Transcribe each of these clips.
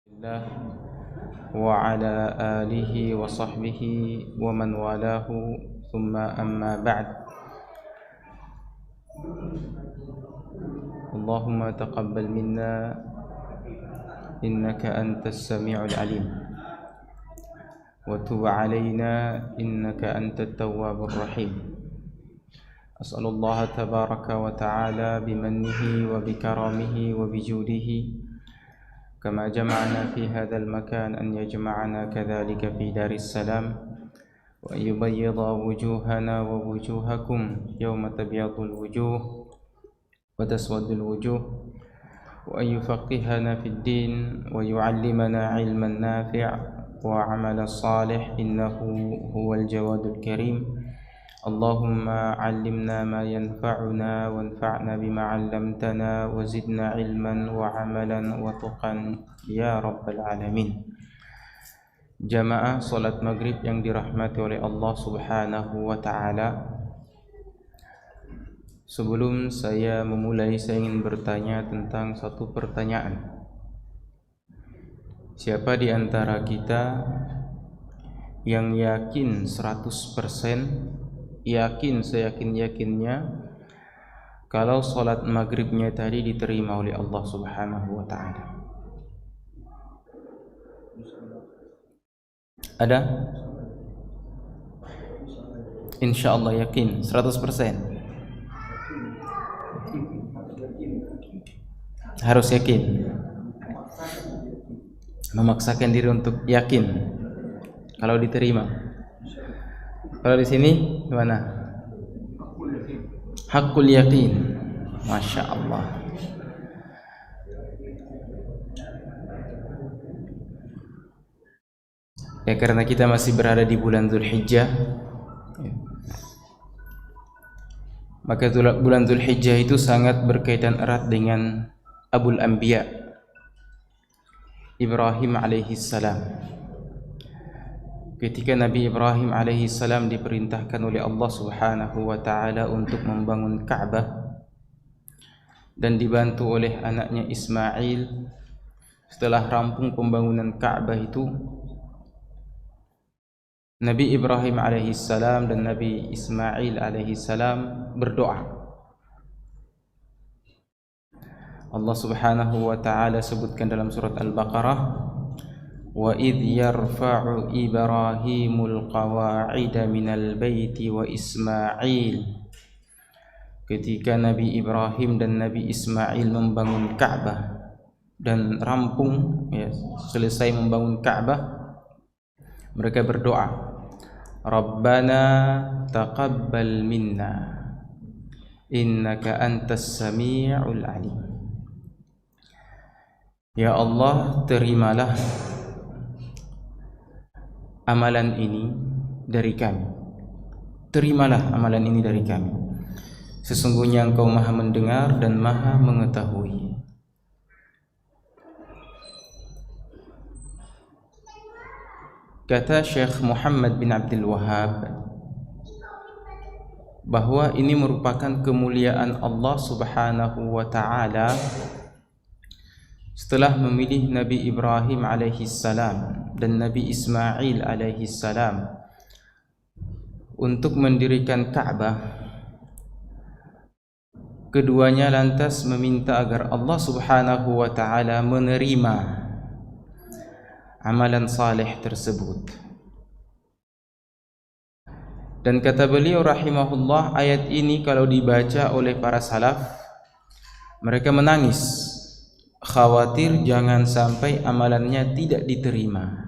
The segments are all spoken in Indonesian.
الله وعلى آله وصحبه ومن والاه ثم أما بعد اللهم تقبل منا إنك أنت السميع العليم وتب علينا إنك أنت التواب الرحيم أسأل الله تبارك وتعالى بمنه وبكرمه وبجوده كما جمعنا في هذا المكان أن يجمعنا كذلك في دار السلام وأن يبيض وجوهنا ووجوهكم يوم تبيض الوجوه وتسود الوجوه وأن يفقهنا في الدين ويعلمنا علما نافع وعملا صالح إنه هو الجواد الكريم اللهم علمنا ما ينفعنا وانفعنا بما علمتنا وزدنا علما وعملا وتقا ya rabbal alamin. Jamaah salat maghrib yang dirahmati oleh Allah subhanahu wa ta'ala, sebelum saya memulai saya ingin bertanya tentang satu pertanyaan. Siapa di antara kita yang yakin 100%, yakin seyakin-yakinnya kalau salat maghribnya tadi diterima oleh Allah subhanahu wa ta'ala? Ada? Insyaallah yakin 100%. Harus yakin. Memaksakan diri untuk yakin kalau diterima. Kalau di sini gimana? Hakul yakin. Masya Allah. Ya, karena kita masih berada di bulan Dzulhijjah, maka bulan Dzulhijjah itu sangat berkaitan erat dengan Abul Anbiya Ibrahim alaihi salam. Ketika Nabi Ibrahim alaihi salam diperintahkan oleh Allah subhanahu wa ta'ala untuk membangun Ka'bah dan dibantu oleh anaknya Ismail, setelah rampung pembangunan Ka'bah itu, Nabi Ibrahim alaihi salam dan Nabi Ismail alaihi salam berdoa. Allah subhanahu wa ta'ala sebutkan dalam surat Al-Baqarah, wa idh yarfa'u Ibrahimul qawa'ida minal baiti wa Ismail. Ketika Nabi Ibrahim dan Nabi Ismail membangun Ka'bah dan rampung, ya, selesai membangun Ka'bah, mereka berdoa, Rabbana taqabbal minna innaka antas sami'ul alim. Ya Allah, terimalah amalan ini dari kami. Terimalah amalan ini dari kami. Sesungguhnya Engkau Maha mendengar dan Maha mengetahui. Kata Syekh Muhammad bin Abdul Wahhab bahwa ini merupakan kemuliaan Allah subhanahu wa ta'ala setelah memilih Nabi Ibrahim alaihi salam dan Nabi Ismail alaihi salam untuk mendirikan Ka'bah. Keduanya lantas meminta agar Allah subhanahu wa ta'ala menerima amalan saleh tersebut. Dan kata beliau rahimahullah, ayat ini kalau dibaca oleh para salaf, mereka menangis, khawatir jangan sampai amalannya tidak diterima.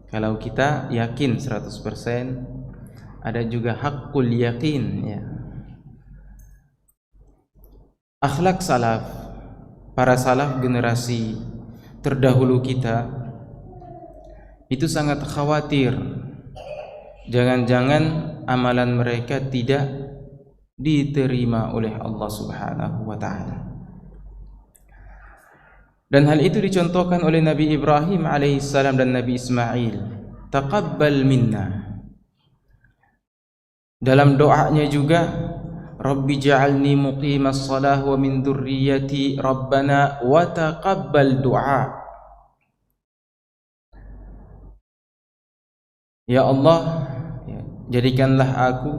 Kalau kita yakin 100%, ada juga hakul yakin, ya. Akhlak salaf, para salaf generasi terdahulu kita itu sangat khawatir jangan-jangan amalan mereka tidak diterima oleh Allah subhanahu wa ta'ala. Dan hal itu dicontohkan oleh Nabi Ibrahim alaihissalam dan Nabi Ismail. Taqabbal minna. Dalam doanya juga, Rabbi ja'alni muqimas salah wa min dzurriyyati Rabbana wa taqabbal du'a. Ya Allah, jadikanlah aku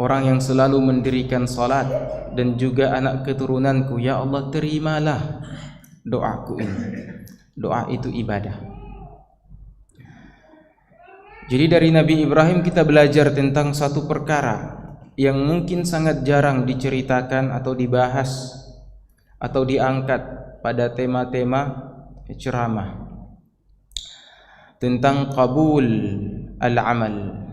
orang yang selalu mendirikan salat dan juga anak keturunanku. Ya Allah, terimalah doaku ini. Doa itu ibadah. Jadi dari Nabi Ibrahim kita belajar tentang satu perkara yang mungkin sangat jarang diceritakan atau dibahas atau diangkat pada tema-tema ceramah tentang qabul al-amal.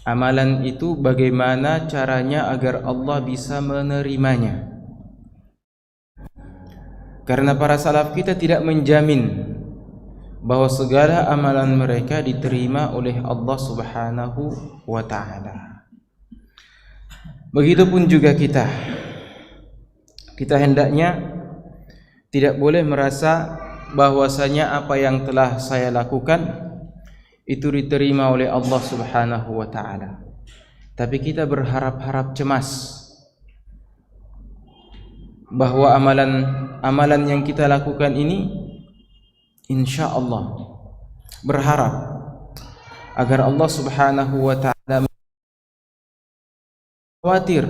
Amalan itu bagaimana caranya agar Allah bisa menerimanya. Karena para salaf kita tidak menjamin bahwa segala amalan mereka diterima oleh Allah Subhanahu wa ta'ala. Begitupun juga kita hendaknya tidak boleh merasa bahwasanya apa yang telah saya lakukan itu diterima oleh Allah Subhanahu wa ta'ala. Tapi kita berharap-harap cemas bahwa amalan yang kita lakukan ini insya Allah berharap agar Allah Subhanahu wa ta'ala khawatir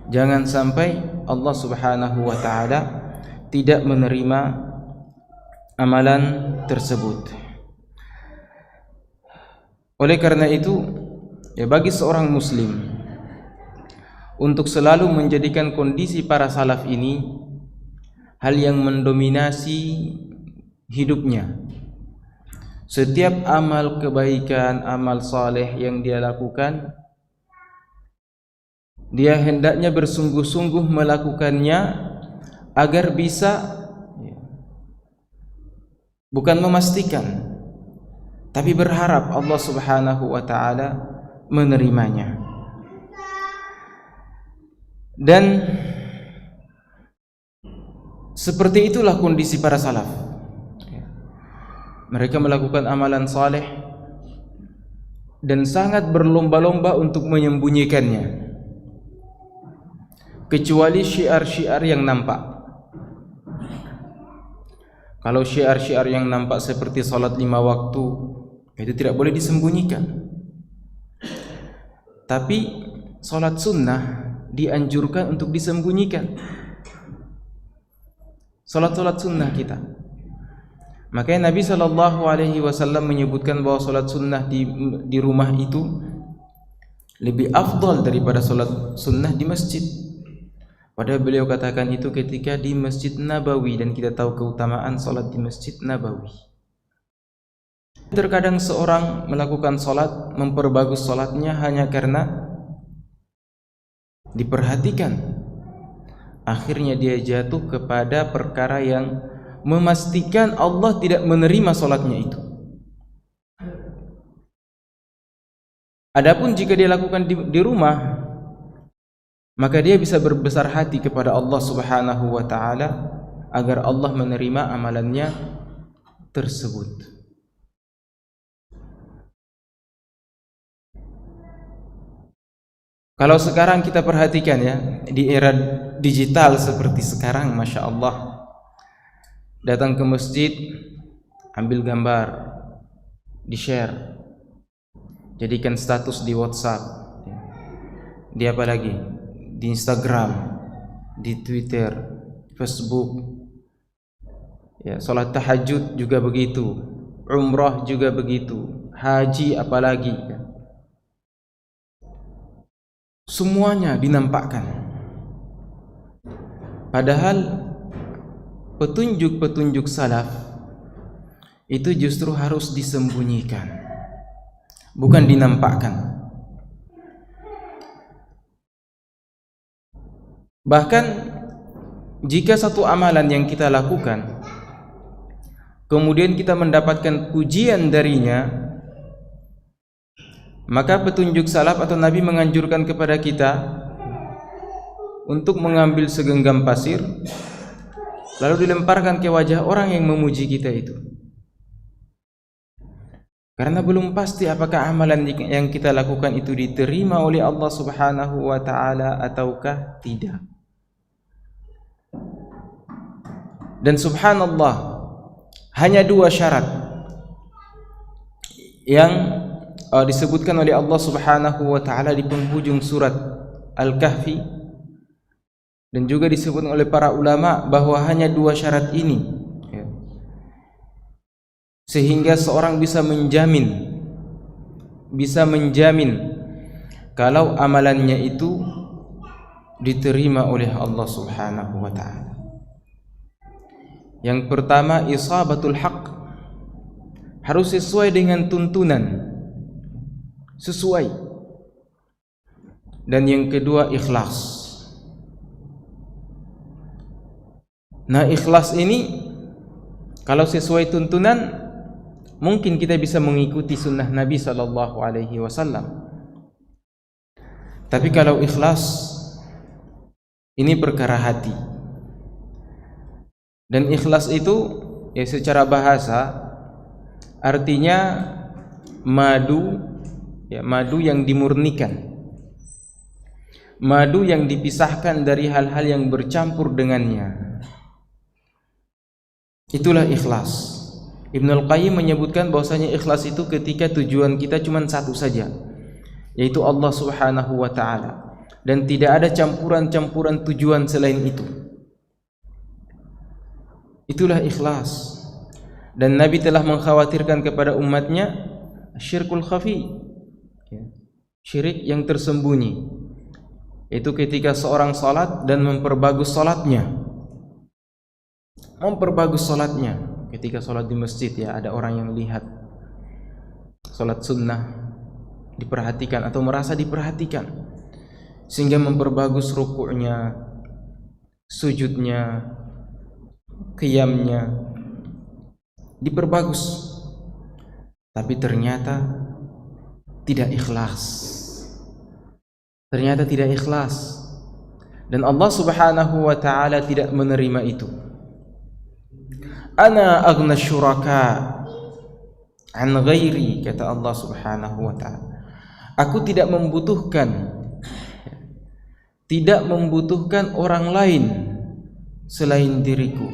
jangan sampai Allah Subhanahu wa ta'ala tidak menerima amalan tersebut. Oleh karena itu, bagi seorang muslim untuk selalu menjadikan kondisi para salaf ini hal yang mendominasi hidupnya. Setiap amal kebaikan, amal saleh yang dia lakukan, dia hendaknya bersungguh-sungguh melakukannya agar bisa, bukan memastikan, tapi berharap Allah Subhanahu wa ta'ala menerimanya. Dan seperti itulah kondisi para salaf. Mereka melakukan amalan saleh dan sangat berlomba-lomba untuk menyembunyikannya, kecuali syiar-syiar yang nampak. Kalau syiar-syiar yang nampak seperti salat 5 waktu, itu tidak boleh disembunyikan. Tapi salat sunnah dianjurkan untuk disembunyikan. Salat-salat sunnah kita. Makanya Nabi SAW menyebutkan bahwa salat sunnah di rumah itu lebih afdal daripada salat sunnah di masjid. Padahal beliau katakan itu ketika di Masjid Nabawi, dan kita tahu keutamaan salat di Masjid Nabawi. Terkadang seorang melakukan salat, memperbagus salatnya hanya karena diperhatikan. Akhirnya dia jatuh kepada perkara yang memastikan Allah tidak menerima salatnya itu. Adapun jika dia lakukan di rumah, maka dia bisa berbesar hati kepada Allah Subhanahu wa ta'ala agar Allah menerima amalannya tersebut. Kalau sekarang kita perhatikan ya, di era digital seperti sekarang, Masya Allah, datang ke masjid, ambil gambar, di-share, jadikan status di WhatsApp, di apa lagi, di Instagram, di Twitter, Facebook, ya, salat tahajud juga begitu, umrah juga begitu, haji apalagi, ya. Semuanya dinampakkan. Padahal petunjuk-petunjuk salaf itu justru harus disembunyikan, bukan dinampakkan. Bahkan jika satu amalan yang kita lakukan kemudian kita mendapatkan pujian darinya, maka petunjuk salaf atau Nabi menganjurkan kepada kita untuk mengambil segenggam pasir lalu dilemparkan ke wajah orang yang memuji kita itu. Karena belum pasti apakah amalan yang kita lakukan itu diterima oleh Allah Subhanahu wa ta'ala ataukah tidak. Dan subhanallah, hanya 2 syarat yang disebutkan oleh Allah Subhanahu wa taala di penghujung surat Al-Kahfi, dan juga disebut oleh para ulama bahwa hanya 2 syarat ini sehingga seorang bisa menjamin kalau amalannya itu diterima oleh Allah Subhanahu wa taala. Yang pertama, isabatul haq, harus sesuai dengan tuntunan, sesuai. Dan yang kedua, ikhlas. Nah, ikhlas ini kalau sesuai tuntunan, mungkin kita bisa mengikuti sunnah Nabi sallallahu alaihi wasallam. Tapi kalau ikhlas, ini perkara hati. Dan ikhlas itu ya secara bahasa artinya madu, ya, madu yang dimurnikan, madu yang dipisahkan dari hal-hal yang bercampur dengannya. Itulah ikhlas. Ibnul Qayyim menyebutkan bahwasanya ikhlas itu ketika tujuan kita cuma satu saja, yaitu Allah Subhanahu wa taala, dan tidak ada campuran-campuran tujuan selain itu. Itulah ikhlas. Dan Nabi telah mengkhawatirkan kepada umatnya syirkul khafi, syirik yang tersembunyi, itu ketika seorang salat dan memperbagus salatnya. Ketika salat di masjid, ya, ada orang yang lihat salat sunnah diperhatikan atau merasa diperhatikan, sehingga memperbagus rukuknya, sujudnya, qiyamnya, diperbagus, tapi ternyata tidak ikhlas, dan Allah Subhanahu wa taala tidak menerima itu. Ana aghna syuraka an ghairi, kata Allah Subhanahu wa taala, aku tidak membutuhkan orang lain selain diriku.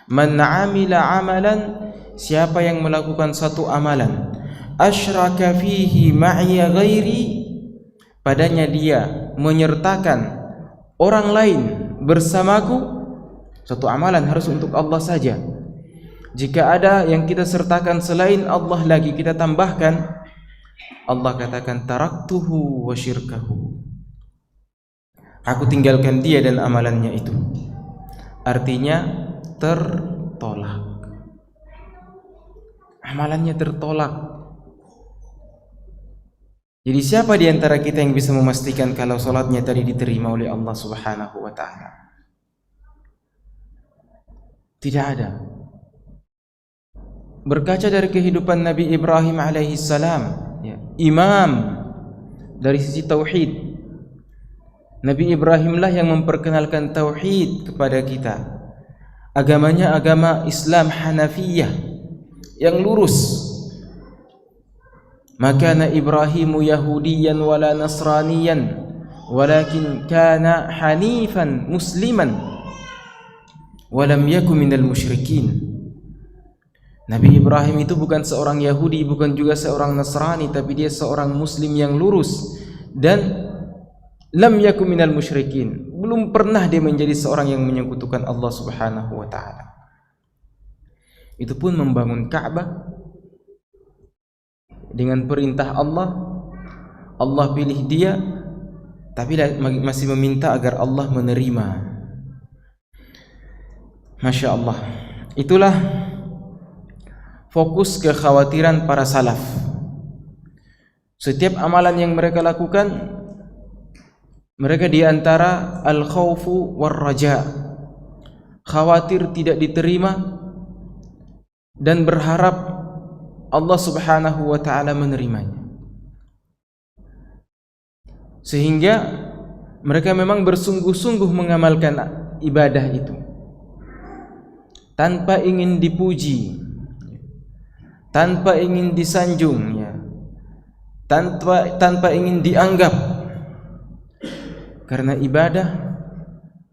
Man amila amalan, siapa yang melakukan satu amalan, asyraka fihi ma'iya ghairi, padanya dia menyertakan orang lain bersamaku. Satu amalan harus untuk Allah saja. Jika ada yang kita sertakan selain Allah lagi, kita tambahkan, Allah katakan taraktuhu wa syirkahu, aku tinggalkan dia dan amalannya itu. Artinya tertolak, amalannya tertolak. Jadi siapa di antara kita yang bisa memastikan kalau salatnya tadi diterima oleh Allah Subhanahu wa taala? Tidak ada. Berkaca dari kehidupan Nabi Ibrahim alaihissalam, ya, imam dari sisi tauhid, Nabi Ibrahimlah yang memperkenalkan tauhid kepada kita. Agamanya agama Islam Hanafiyah yang lurus. Makana Ibrahimu Yahudiyan wala Nasraniyan, walakin kana hanifan musliman walam yakun minal musyrikin. Nabi Ibrahim itu bukan seorang Yahudi, bukan juga seorang Nasrani, tapi dia seorang muslim yang lurus dan lam yakun minal musyrikin. Belum pernah dia menjadi seorang yang menyekutukan Allah Subhanahu wa taala. Itu pun membangun Ka'bah dengan perintah Allah. Allah pilih dia, tapi masih meminta agar Allah menerima. Masya Allah. Itulah fokus kekhawatiran para salaf. Setiap amalan yang mereka lakukan, mereka diantara al-khawfu war-raja, khawatir tidak diterima dan berharap Allah Subhanahu wa ta'ala menerimanya. Sehingga mereka memang bersungguh-sungguh mengamalkan ibadah itu tanpa ingin dipuji, tanpa ingin disanjung, ya, tanpa ingin dianggap, karena ibadah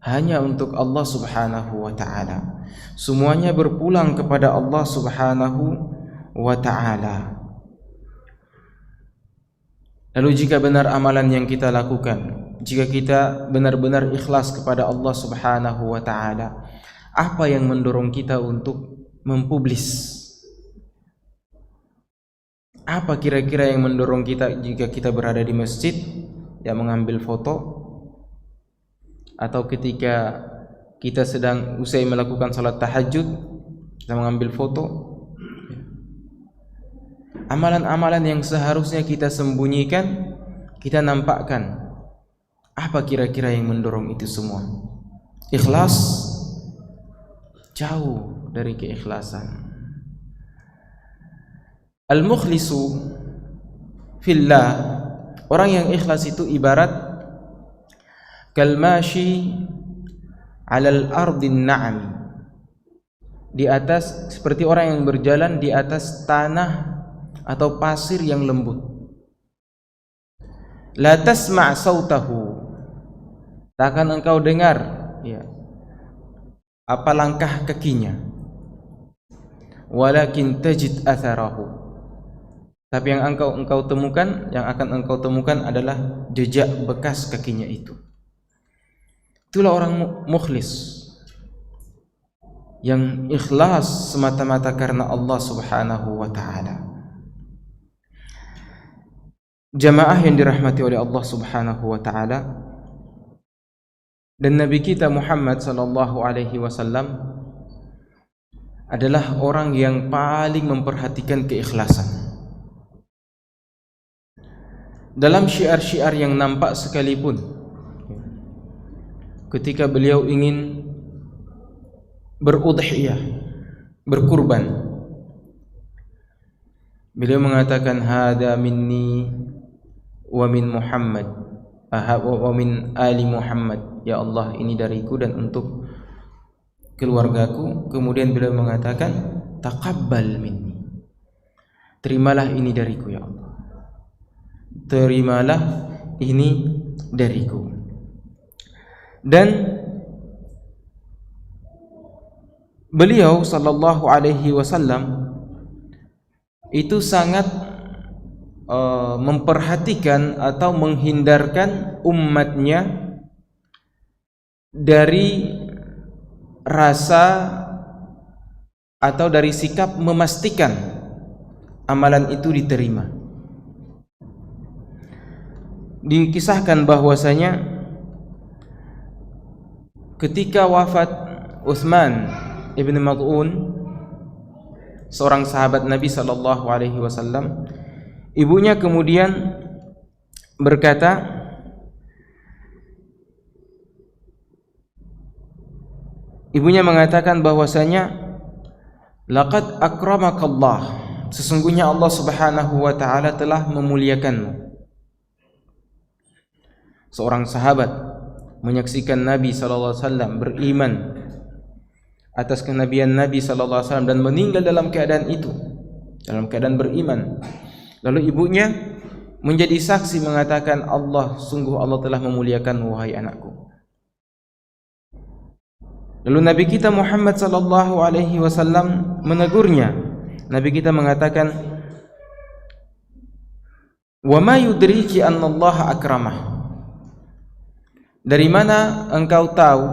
hanya untuk Allah Subhanahu wa ta'ala. Semuanya berpulang kepada Allah Subhanahu wa ta'ala. Lalu jika benar amalan yang kita lakukan, jika kita benar-benar ikhlas kepada Allah Subhanahu wa taala, apa yang mendorong kita untuk mempublis? Apa kira-kira yang mendorong kita jika kita berada di masjid yang mengambil foto, atau ketika kita sedang usai melakukan salat tahajud kita mengambil foto? Amalan-amalan yang seharusnya kita sembunyikan, kita nampakkan. Apa kira-kira yang mendorong itu semua? Ikhlas? Jauh dari keikhlasan. Al-mukhlisu fillah, orang yang ikhlas itu ibarat kalmashi 'alal ardin na'am, di atas, seperti orang yang berjalan di atas tanah atau pasir yang lembut. La tasma' sautahu, takkan engkau dengar ya apa langkah kakinya. Walakin tajid atharahu, tapi yang engkau temukan, yang akan engkau temukan adalah jejak bekas kakinya itu. Itulah orang mukhlis, yang ikhlas semata-mata karena Allah Subhanahu wa taala. Jamaah yang dirahmati oleh Allah Subhanahu wa taala, dan Nabi kita Muhammad sallallahu alaihi wasallam adalah orang yang paling memperhatikan keikhlasan. Dalam syiar-syiar yang nampak sekalipun, ketika beliau ingin berudhiyah, berkurban, beliau mengatakan hada minni wa min Muhammad wa min ali Muhammad, ya Allah ini dariku dan untuk keluargaku. Kemudian beliau mengatakan taqabbal minni, terimalah ini dariku ya Allah, terimalah ini dariku. Dan beliau sallallahu alaihi wasallam itu sangat memperhatikan atau menghindarkan umatnya dari rasa atau dari sikap memastikan amalan itu diterima. Dikisahkan bahwasanya ketika wafat Utsman ibn Mad'un, seorang sahabat Nabi sallallahu alaihi wasallam, ibunya kemudian berkata, ibunya mengatakan bahwasanya laqad akramakallah, sesungguhnya Allah Subhanahu wa taala telah memuliakanmu. Seorang sahabat menyaksikan Nabi sallallahu alaihi wasallam beriman atas kenabian Nabi sallallahu alaihi wasallam dan meninggal dalam keadaan itu, dalam keadaan beriman. Lalu ibunya menjadi saksi mengatakan, sungguh Allah telah memuliakanmu wahai anakku. Lalu Nabi kita Muhammad sallallahu alaihi wasallam menegurnya. Nabi kita mengatakan, "Wa ma yudriki anna Allah akramah?" Dari mana engkau tahu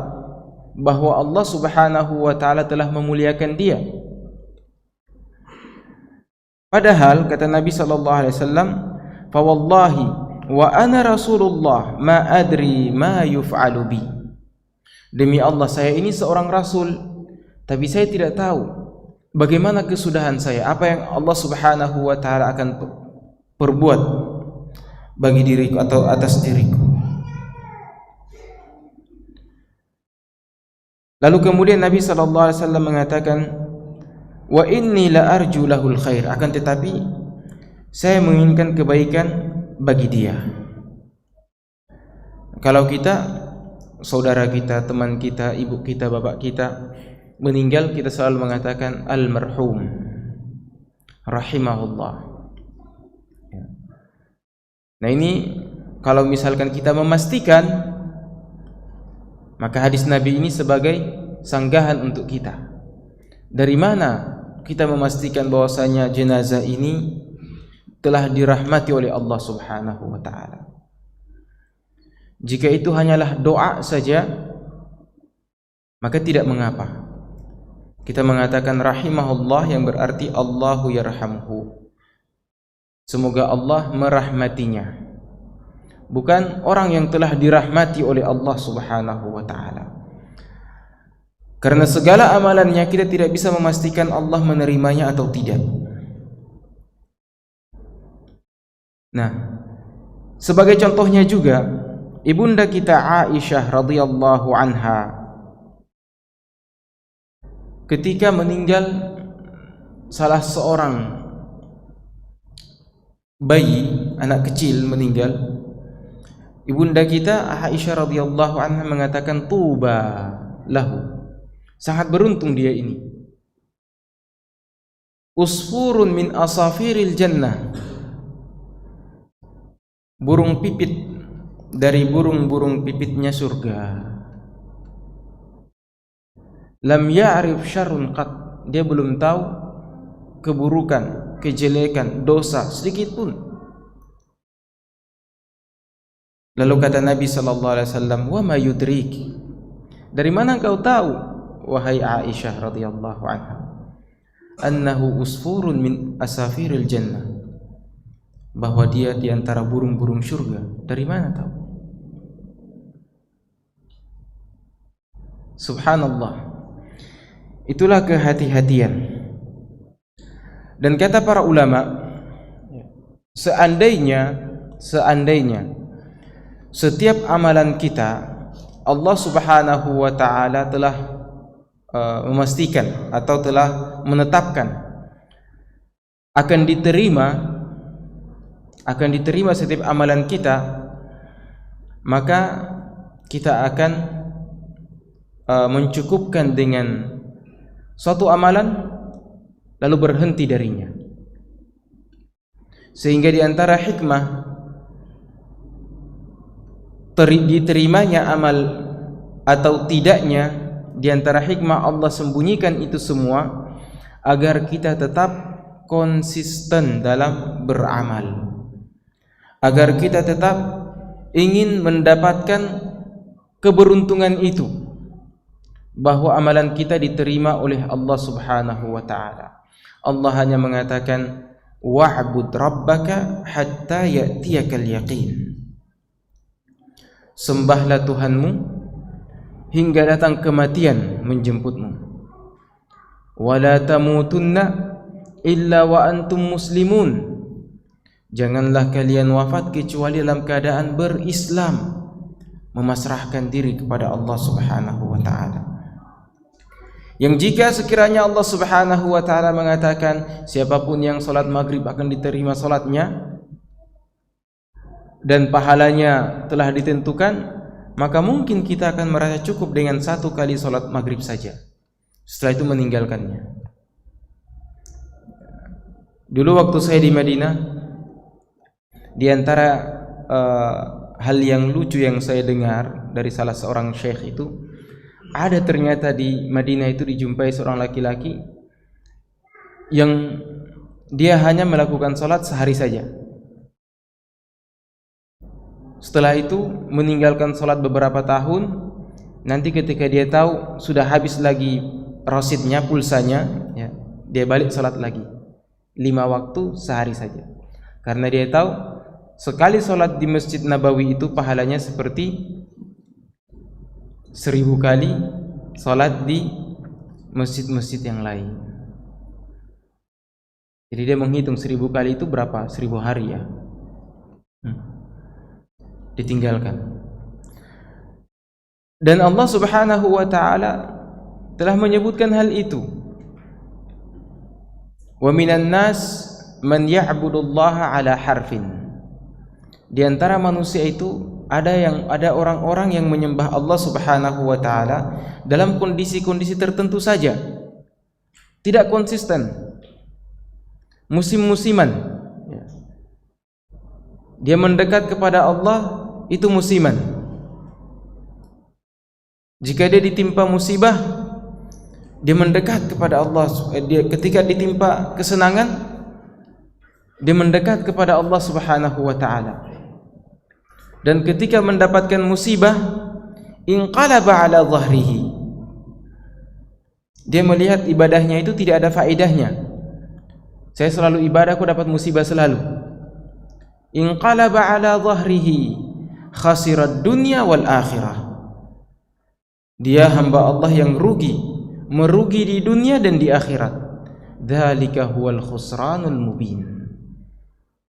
bahwa Allah Subhanahu wa taala telah memuliakan dia? Padahal kata Nabi sallallahu alaihi wasallam, "Fa wallahi wa ana Rasulullah ma adri ma yuf'alu bi." Demi Allah, saya ini seorang rasul, tapi saya tidak tahu bagaimana kesudahan saya, apa yang Allah Subhanahu wa taala akan perbuat bagi diriku atau atas diriku. Lalu kemudian Nabi sallallahu alaihi wasallam mengatakan, wa inni la arju lahul khair, akan tetapi saya menginginkan kebaikan bagi dia. Kalau kita, saudara kita, teman kita, ibu kita, bapak kita meninggal, kita selalu mengatakan almarhum rahimahullah. Nah ini kalau misalkan kita memastikan, maka hadis Nabi ini sebagai sanggahan untuk kita. Dari mana kita memastikan bahwasanya jenazah ini telah dirahmati oleh Allah Subhanahu wa taala. Jika itu hanyalah doa saja, maka tidak mengapa. Kita mengatakan rahimahullah yang berarti Allahu yarhamhu. Semoga Allah merahmatinya. Bukan orang yang telah dirahmati oleh Allah Subhanahu wa taala. Karena segala amalannya kita tidak bisa memastikan Allah menerimanya atau tidak. Nah, sebagai contohnya juga ibunda kita Aisyah radhiyallahu anha ketika meninggal salah seorang bayi, anak kecil meninggal, ibunda kita Aisyah radhiyallahu anha mengatakan tuba lahu, sangat beruntung dia ini, usfurun min asafiril jannah, burung pipit dari burung-burung pipitnya surga. Lam ya'rif syarrun qat, dia belum tahu keburukan, kejelekan, dosa sedikit pun. Lalu kata Nabi sallallahu alaihi wasallam, "Wa ma yudrik?" Dari mana engkau tahu wahai Aisyah radhiyallahu anha, annahu usfurun min asafiril jannah, bahwa dia di antara burung-burung surga? Dari mana tahu? Subhanallah. Itulah kehati-hatian. Dan kata para ulama, seandainya setiap amalan kita Allah Subhanahu wa taala telah memastikan atau telah menetapkan akan diterima setiap amalan kita, maka kita akan mencukupkan dengan suatu amalan lalu berhenti darinya. Sehingga di antara hikmah diterimanya amal atau tidaknya, di antara hikmah Allah sembunyikan itu semua agar kita tetap konsisten dalam beramal, agar kita tetap ingin mendapatkan keberuntungan itu, bahwa amalan kita diterima oleh Allah Subhanahu wa taala. Allah hanya mengatakan wa'bud rabbaka hatta ya'tiyakal yaqin. Sembahlah Tuhanmu hingga datang kematian menjemputmu. Wala tamutunna illa wa antum muslimun. Janganlah kalian wafat kecuali dalam keadaan berislam, memasrahkan diri kepada Allah Subhanahu wa taala. Yang jika sekiranya Allah Subhanahu wa taala mengatakan siapapun yang salat maghrib akan diterima salatnya dan pahalanya telah ditentukan, maka mungkin kita akan merasa cukup dengan 1 kali salat maghrib saja, setelah itu meninggalkannya. Dulu waktu saya di Madinah, di antara hal yang lucu yang saya dengar dari salah seorang syekh itu, ada ternyata di Madinah itu dijumpai seorang laki-laki yang dia hanya melakukan salat sehari saja. Setelah itu meninggalkan salat beberapa tahun. Nanti ketika dia tahu sudah habis lagi rasidnya, pulsanya, ya, dia balik salat lagi 5 waktu sehari saja. Karena dia tahu sekali salat di Masjid Nabawi itu pahalanya seperti 1000 kali salat di masjid-masjid yang lain. Jadi dia menghitung 1000 kali itu berapa? 1000 hari ya. Ditinggalkan. Dan Allah Subhanahu wa taala telah menyebutkan hal itu. Wa minan nas man ya'budullaha ala harfin. Di antara manusia itu ada orang-orang yang menyembah Allah Subhanahu wa taala dalam kondisi-kondisi tertentu saja. Tidak konsisten. Musim-musiman. Dia mendekat kepada Allah itu musiman. Jika dia ditimpa musibah, dia mendekat kepada Allah. Dia ketika ditimpa kesenangan, dia mendekat kepada Allah Subhanahu wa taala. Dan ketika mendapatkan musibah, inqalaba ala dhahrihi, dia melihat ibadahnya itu tidak ada faedahnya. Saya selalu ibadah, aku dapat musibah selalu. Inqalaba ala dhahrihi khasirad dunya wal akhirah. Dia hamba Allah yang merugi di dunia dan di akhirat. Dzalika huwal khusranul mubin.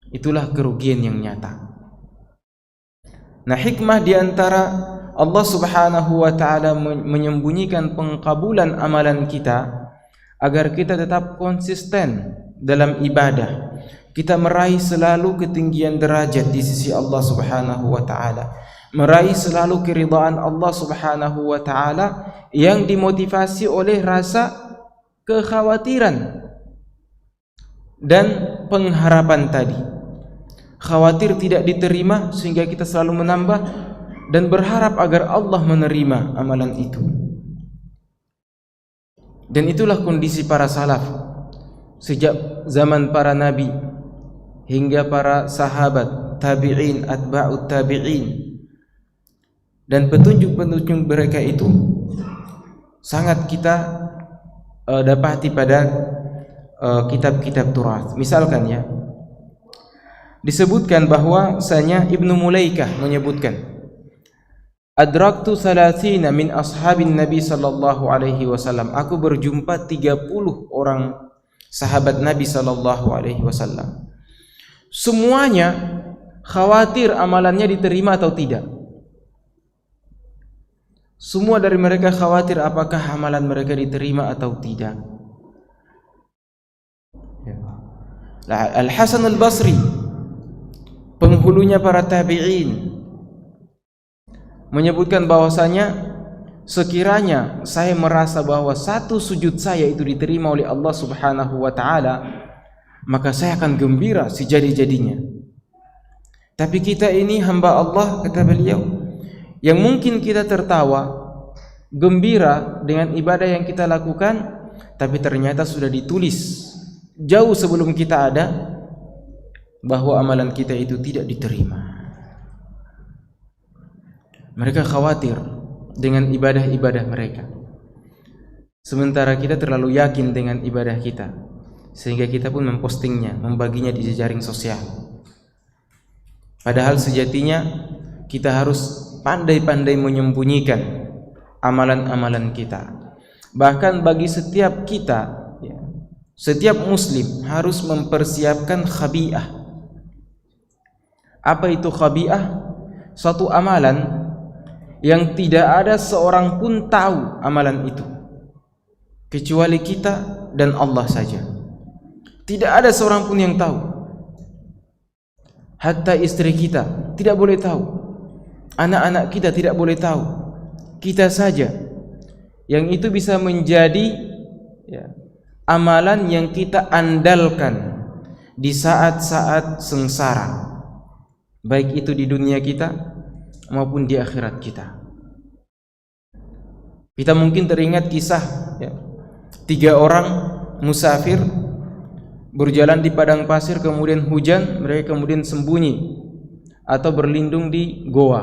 Itulah kerugian yang nyata. Nah, hikmah di antara Allah Subhanahu wa taala menyembunyikan pengkabulan amalan kita agar kita tetap konsisten dalam ibadah. Kita meraih selalu ketinggian derajat di sisi Allah Subhanahu wa taala. Meraih selalu keridhaan Allah Subhanahu wa taala yang dimotivasi oleh rasa kekhawatiran dan pengharapan tadi. Khawatir tidak diterima sehingga kita selalu menambah dan berharap agar Allah menerima amalan itu. Dan itulah kondisi para salaf sejak zaman para nabi hingga para sahabat, tabi'in, atba'ut tabi'in. Dan petunjuk-petunjuk mereka itu sangat kita dapati pada kitab-kitab Turath. Misalkan ya, disebutkan bahwasanya Ibnu Mulaikah menyebutkan, adraktu 30 min ashabin Nabi sallallahu alaihi wasallam. Aku berjumpa 30 orang sahabat Nabi sallallahu alaihi wasallam. Semuanya khawatir amalannya diterima atau tidak. Semua dari mereka khawatir apakah amalan mereka diterima atau tidak. Al-Hasan al-Basri, penghulunya para tabi'in, menyebutkan bahwasanya sekiranya saya merasa bahwa satu sujud saya itu diterima oleh Allah Subhanahu wa taala, maka saya akan gembira sejadi-jadinya. Tapi kita ini hamba Allah, kata beliau, yang mungkin kita tertawa, gembira dengan ibadah yang kita lakukan, tapi ternyata sudah ditulis jauh sebelum kita ada bahwa amalan kita itu tidak diterima. Mereka khawatir dengan ibadah-ibadah mereka, sementara kita terlalu yakin dengan ibadah kita sehingga kita pun mempostingnya, membaginya di jejaring sosial. Padahal sejatinya kita harus pandai-pandai menyembunyikan amalan-amalan kita. Bahkan bagi setiap kita, setiap muslim harus mempersiapkan khabi'ah. Apa itu khabi'ah? Suatu amalan yang tidak ada seorang pun tahu amalan itu kecuali kita dan Allah saja. Tidak ada seorang pun yang tahu. Hatta istri kita tidak boleh tahu, anak-anak kita tidak boleh tahu, kita saja. Yang itu bisa menjadi amalan yang kita andalkan di saat-saat sengsara, baik itu di dunia kita maupun di akhirat kita. Kita mungkin teringat kisah 3 orang musafir berjalan di padang pasir, kemudian hujan, mereka kemudian sembunyi atau berlindung di goa.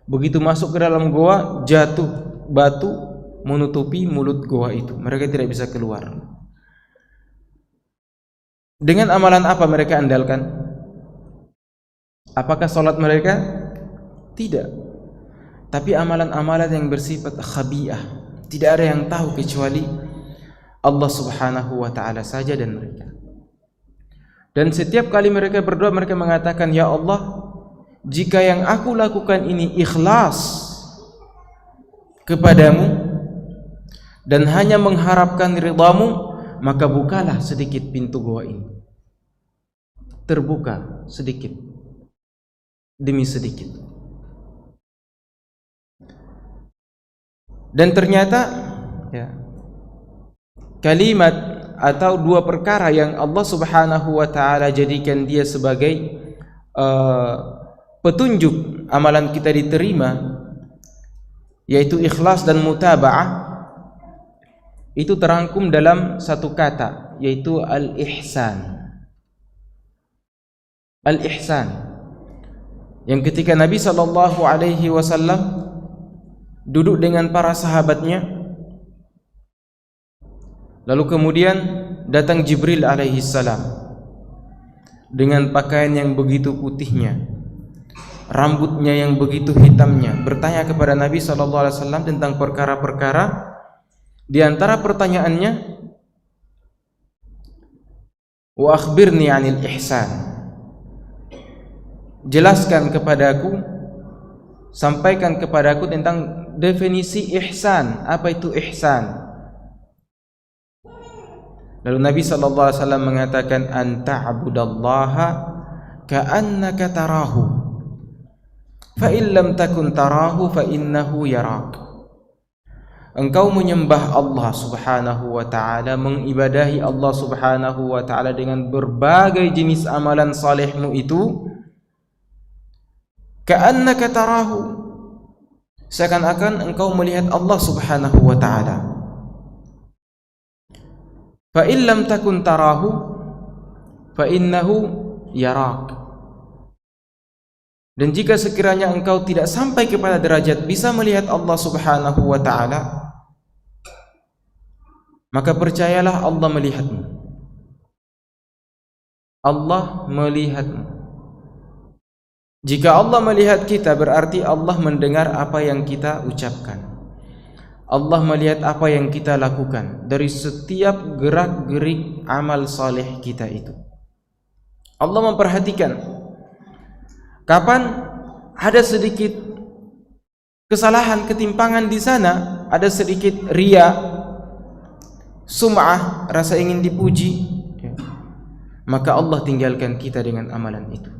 Begitu masuk ke dalam goa, jatuh batu menutupi mulut goa itu, mereka tidak bisa keluar. Dengan amalan apa mereka andalkan? Apakah salat mereka? Tidak. Tapi amalan-amalan yang bersifat khabi'ah, tidak ada yang tahu kecuali Allah Subhanahu wa taala saja dan mereka. Dan setiap kali mereka berdoa, mereka mengatakan, ya Allah, jika yang aku lakukan ini ikhlas kepadamu dan hanya mengharapkan ridhamu, maka bukalah sedikit pintu goa ini. Terbuka sedikit demi sedikit. Dan ternyata kalimat atau 2 perkara yang Allah Subhanahu wa taala jadikan dia sebagai petunjuk amalan kita diterima, yaitu ikhlas dan mutaba'ah, itu terangkum dalam satu kata, yaitu al-ihsan. al-ihsan, yang ketika Nabi sallallahu alaihi wasallam duduk dengan para sahabatnya, lalu kemudian datang Jibril alaihi salam dengan pakaian yang begitu putihnya, rambutnya yang begitu hitamnya, bertanya kepada Nabi sallallahu alaihi wasallam tentang perkara-perkara. Di antara pertanyaannya, wa akhbirni 'anil ihsan, jelaskan kepadaku, sampaikan kepadaku tentang definisi ihsan. Apa itu ihsan? Lalu Nabi sallallahu alaihi wasallam mengatakan, anta'budallaha ka'annaka tarahu, fa in lam takun tarahu fa innahu yarak. Engkau menyembah Allah subhanahu wa ta'ala, mengibadahi Allah subhanahu wa ta'ala dengan berbagai jenis amalan salihmu itu, ka'annaka tarahu, seakan-akan engkau melihat Allah subhanahu wa ta'ala. Fa in lam takun tarahu fa innahu yarak. Dan jika sekiranya engkau tidak sampai kepada derajat bisa melihat Allah subhanahu wa ta'ala, maka percayalah Allah melihatmu. Allah melihatmu. Jika Allah melihat kita, berarti Allah mendengar apa yang kita ucapkan. Allah melihat apa yang kita lakukan dari setiap gerak-gerik amal saleh kita itu. Allah memperhatikan. Kapan ada sedikit kesalahan, ketimpangan di sana, ada sedikit riya, sum'ah, rasa ingin dipuji, maka Allah tinggalkan kita dengan amalan itu.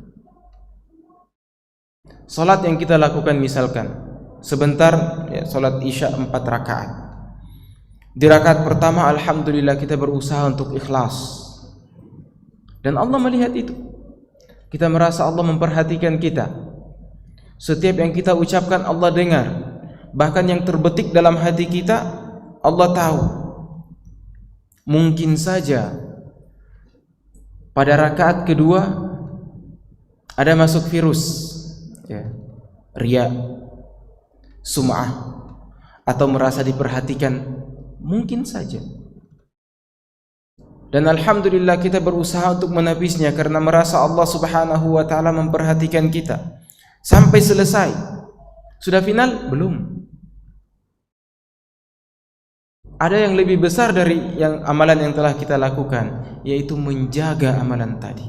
Salat yang kita lakukan, misalkan sebentar ya, salat isya 4 rakaat. Di rakaat pertama alhamdulillah kita berusaha untuk ikhlas, dan Allah melihat itu. Kita merasa Allah memperhatikan kita. Setiap yang kita ucapkan Allah dengar. Bahkan yang terbetik dalam hati kita Allah tahu. Mungkin saja pada rakaat kedua ada masuk virus ya, riya, sum'ah, atau merasa diperhatikan, mungkin saja. Dan alhamdulillah kita berusaha untuk menapisnya karena merasa Allah subhanahu wa ta'ala memperhatikan kita sampai selesai. Sudah final? Belum. Ada yang lebih besar dari yang amalan yang telah kita lakukan, yaitu menjaga amalan tadi.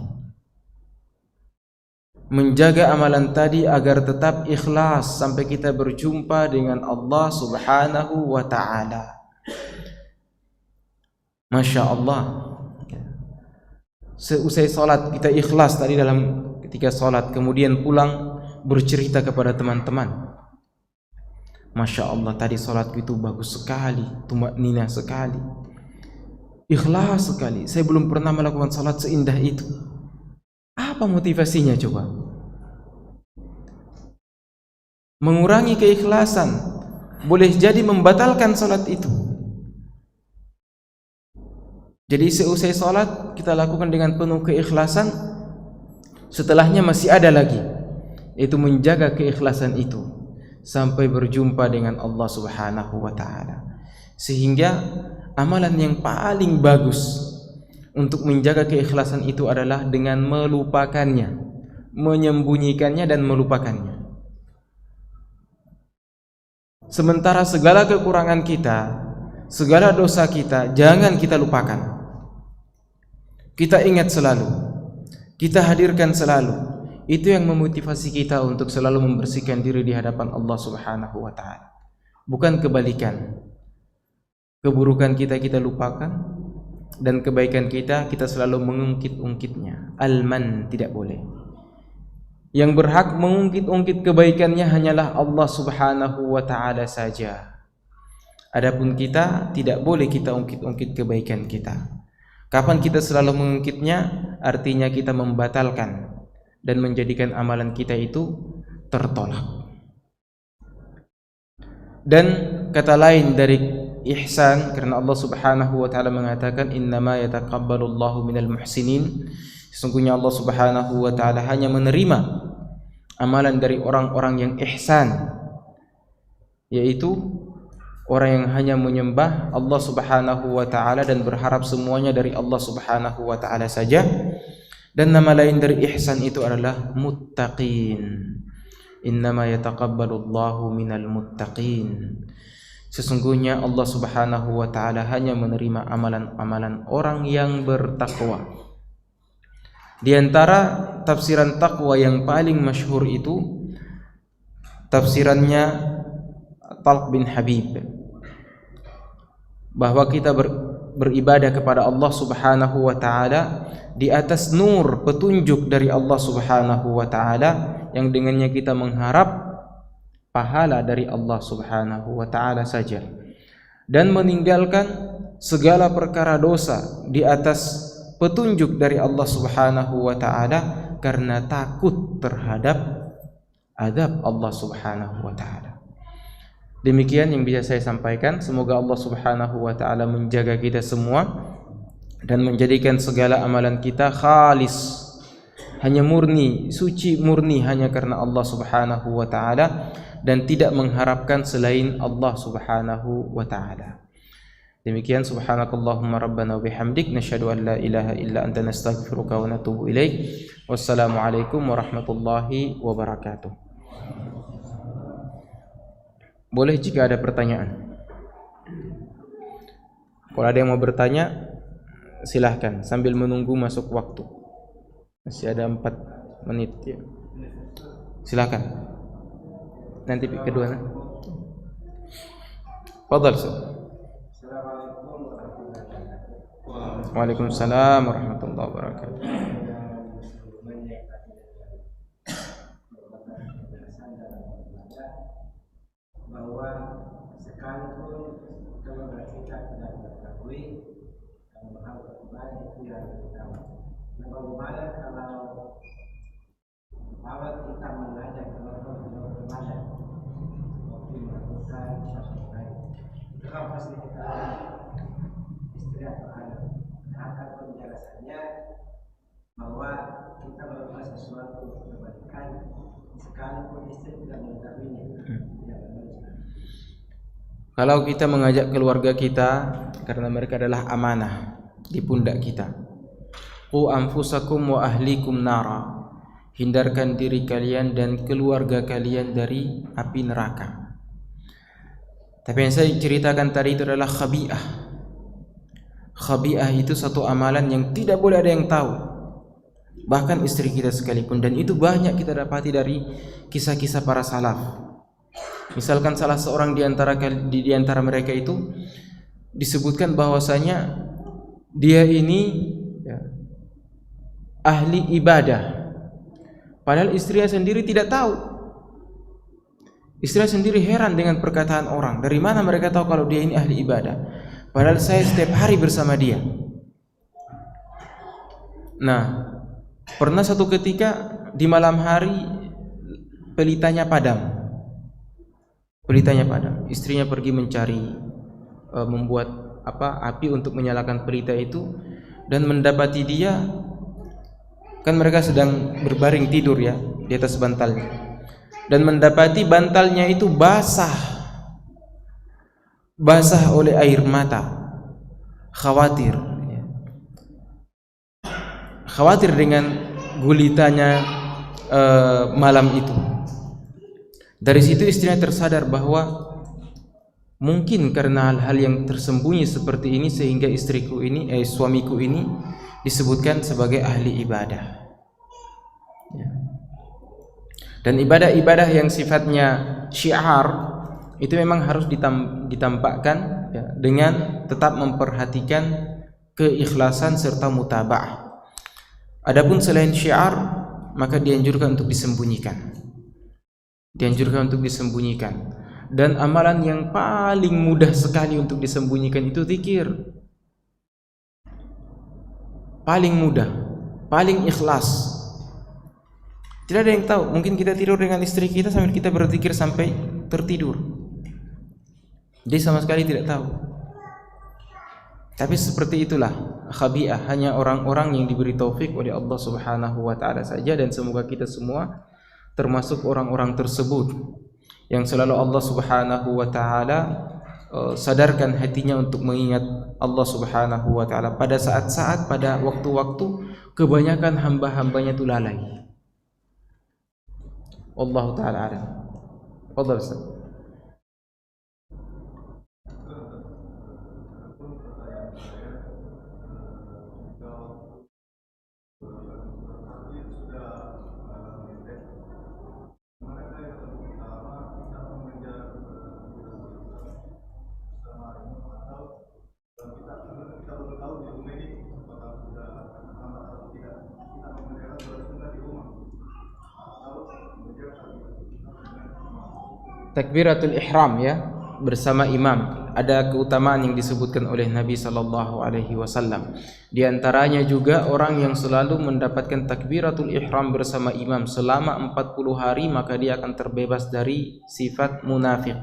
Menjaga amalan tadi agar tetap ikhlas sampai kita berjumpa dengan Allah subhanahu wa ta'ala. Masya Allah. Seusai salat kita ikhlas tadi dalam ketika salat, kemudian pulang bercerita kepada teman-teman. Masya Allah, tadi salatku itu bagus sekali, tumakninah sekali, ikhlas sekali. Saya belum pernah melakukan salat seindah itu. Apa motivasinya coba? Mengurangi keikhlasan boleh jadi membatalkan salat itu. Jadi seusai salat kita lakukan dengan penuh keikhlasan. Setelahnya masih ada lagi, yaitu menjaga keikhlasan itu sampai berjumpa dengan Allah subhanahu wa ta'ala. Sehingga amalan yang paling bagus untuk menjaga keikhlasan itu adalah dengan melupakannya, menyembunyikannya dan melupakannya. Sementara segala kekurangan kita, segala dosa kita, jangan kita lupakan. Kita ingat selalu, kita hadirkan selalu. Itu yang memotivasi kita untuk selalu membersihkan diri di hadapan Allah subhanahu wa ta'ala. Bukan kebalikan. Keburukan kita lupakan, dan kebaikan kita selalu mengungkit-ungkitnya. Al-man, tidak boleh. Yang berhak mengungkit-ungkit kebaikannya hanyalah Allah subhanahu wa ta'ala saja. Adapun kita tidak boleh kita ungkit-ungkit kebaikan kita. Kapan kita selalu mengungkitnya, artinya kita membatalkan dan menjadikan amalan kita itu tertolak. Dan kata lain dari ihsan, karena Allah subhanahu wa ta'ala mengatakan innama yataqabbalullahu minal muhsinin, Sesungguhnya Allah Subhanahu wa taala hanya menerima amalan dari orang-orang yang ihsan, yaitu orang yang hanya menyembah Allah Subhanahu wa taala dan berharap semuanya dari Allah Subhanahu wa taala saja. Dan nama lain dari ihsan itu adalah muttaqin. Innama yataqabbalullahu minal muttaqin. Sesungguhnya Allah Subhanahu wa taala hanya menerima amalan-amalan orang yang bertakwa. Di antara tafsiran takwa yang paling masyhur itu tafsirannya Talq bin Habib, bahwa kita beribadah kepada Allah Subhanahu wa taala di atas nur petunjuk dari Allah Subhanahu wa taala, yang dengannya kita mengharap pahala dari Allah Subhanahu wa taala saja, dan meninggalkan segala perkara dosa di atas petunjuk dari Allah Subhanahu wa taala karena takut terhadap azab Allah Subhanahu wa taala. Demikian yang bisa saya sampaikan. Semoga Allah Subhanahu wa taala menjaga kita semua dan menjadikan segala amalan kita khalis, hanya murni, suci murni hanya karena Allah Subhanahu wa taala, dan tidak mengharapkan selain Allah Subhanahu wa taala. Demikian, subhanakallahumma rabbana wa bihamdik, nasyhadu an la ilaha illa anta, nastaghfiruka wa natubu ilaik. Wassalamualaikum warahmatullahi wabarakatuh. Boleh jika ada pertanyaan. Kalau ada yang mau bertanya, silahkan sambil menunggu masuk waktu. Masih ada 4 menit ya. Silahkan. Nanti kedua. Fadhal. Assalamualaikum warahmatullahi wabarakatuh. Waalaikumsalam warahmatullahi wabarakatuh. Bahwa sekalipun keluarga kita tidak mengetahui, kalau hal beribadah itu yang utama. Nah, bagaimana kalau kita mengajak keluarga untuk beribadah, waktu melakukan sesuatu lain, itu kan pasti kita istri atau anak. Nah, akan penjelasannya bahwa kita melakukan sesuatu kebaikan sekalipun istri tidak mengetahuinya. Kalau kita mengajak keluarga kita karena mereka adalah amanah di pundak kita. Qu anfusakum wa ahlikum nara. Hindarkan diri kalian dan keluarga kalian dari api neraka. Tapi yang saya ceritakan tadi itu adalah khabi'ah. Khabi'ah itu satu amalan yang tidak boleh ada yang tahu, bahkan istri kita sekalipun. Dan itu banyak kita dapati dari kisah-kisah para salaf. Misalkan salah seorang di antara mereka itu disebutkan bahwasanya dia ini ya, ahli ibadah, padahal istrinya sendiri tidak tahu. Istrinya sendiri heran dengan perkataan orang, dari mana mereka tahu kalau dia ini ahli ibadah, padahal saya setiap hari bersama dia. Nah, pernah satu ketika di malam hari pelitanya padam. Istrinya pergi mencari membuat api untuk menyalakan pelita itu, dan mendapati dia, kan mereka sedang berbaring tidur ya di atas bantalnya, dan mendapati bantalnya itu basah oleh air mata. Khawatir dengan gulitanya malam itu. Dari situ istrinya tersadar bahwa mungkin karena hal-hal yang tersembunyi seperti ini sehingga suamiku ini disebutkan sebagai ahli ibadah. Ya. Dan ibadah-ibadah yang sifatnya syiar itu memang harus ditampakkan ya, dengan tetap memperhatikan keikhlasan serta mutaba'ah. Adapun selain syiar, maka dianjurkan untuk disembunyikan. Dan amalan yang paling mudah sekali untuk disembunyikan itu zikir. Paling mudah, paling ikhlas. Tidak ada yang tahu. Mungkin kita tidur dengan istri kita sambil kita berzikir sampai tertidur. Dia sama sekali tidak tahu. Tapi seperti itulah khabi'ah, hanya orang-orang yang diberi taufik oleh Allah Subhanahu wa taala saja, dan semoga kita semua termasuk orang-orang tersebut yang selalu Allah Subhanahu wa taala sadarkan hatinya untuk mengingat Allah Subhanahu wa taala pada saat-saat, pada waktu-waktu kebanyakan hamba-hambanya itu lalai. Wallahu taala alam. Fadhal Ustaz. Takbiratul ihram ya, bersama imam. Ada keutamaan yang disebutkan oleh Nabi sallallahu alaihi wasallam. Di antaranya juga orang yang selalu mendapatkan takbiratul ihram bersama imam selama 40 hari, maka dia akan terbebas dari sifat munafik.